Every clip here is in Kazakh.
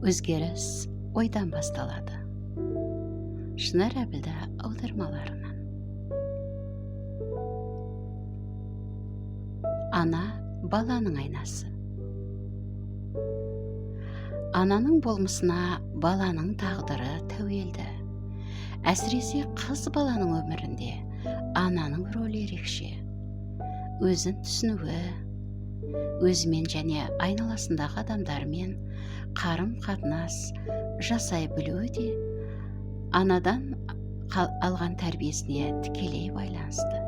Өзгеріс ойдан басталады. Шынар Әбілда аудармаларынан. Ана баланың айнасы. Ананың болмысына баланың тағдыры тәуелді. Әсіресе қыз баланың өмірінде ананың рөлі ерекше. Өзін түсінуі, өзімен және айналасындағы адамдармен қарым-қатынас жасай білуі де анадан алған тәрбиесіне тікелей байланысты.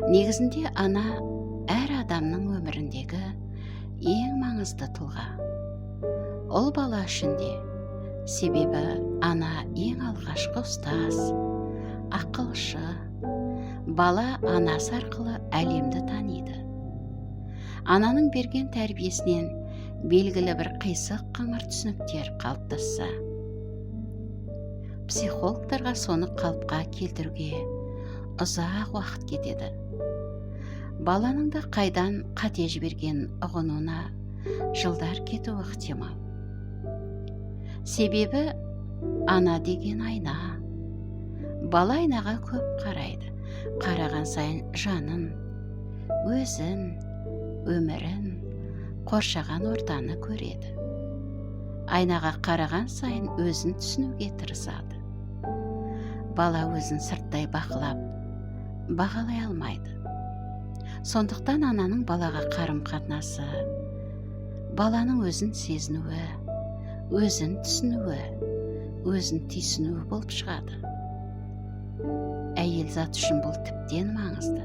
Негізінде ана әр адамның өміріндегі ең маңызды тұлға. Ол бала үшін де, себебі ана ең алғашқы ұстаз, ақылшы. Бала анасы арқылы әлемді таниды. Ананың берген тәрбиесінен белгілі бір қисық қыңыр түсініктер қалыптасса, психологтарға соны қалыпқа келтіруге ұзақ уақыт кетеді. Баланың да қайдан қате жіберген ұғынуына жылдар кетуі ықтимал. Себебі ана деген айна. Бала айнаға көп қарайды. Қараған сайын жанын, өзін, өмірін, қоршаған ортаны көреді. Айнаға қараған сайын өзін түсінуге тырысады. Бала өзін сырттай бақылап, бағалай алмайды. Сондықтан ананың балаға қарым-қатынасы, баланың өзін сезінуі, өзін түсінуі, өзін түйсінуі болып шығады. Әйел зат үшін бұл тіптен маңызды.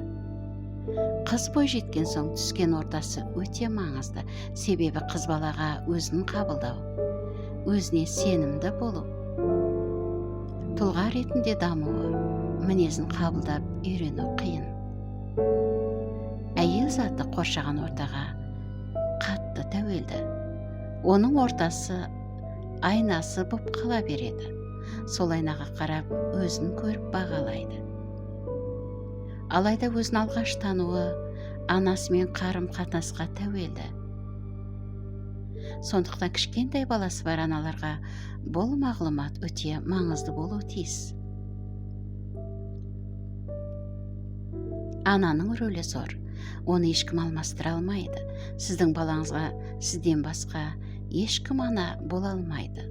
Қыз бой жеткен соң түскен ортасы өте маңызды. Себебі қыз балаға өзін қабылдау, өзіне сенімді болу, тұлға ретінде дамуы, мінезін қабылдап үйрену қиын. Әйел заты қоршаған ортаға қатты тәуелді. Оның ортасы айнасы боп қала береді. Сол айнаға қарап өзін көріп бағалайды. Алайда өзін алғаш тануы анасымен қарым-қатынасқа тәуелді. Сондықтан кішкентай баласы бар аналарға бұл мағлұмат өте маңызды болуы тиіс. Ананың рөлі зор. Оны ешкім алмастыра алмайды. Сіздің балаңызға сізден басқа ешкім ана бола алмайды.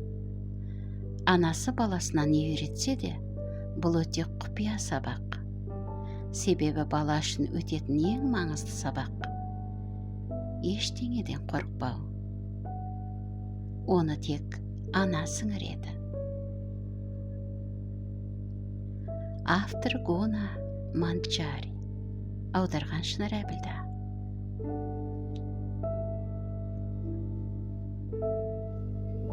Анасы баласына не үйретсе де, бұл өте құпия сабақ. Себебі бала үшін өтетін ең маңызды сабақ. Ештеңеден қорықпау. Оны тек ана сіңіреді. Автор Гуна Манчари. Аударған Шынар Әбілда.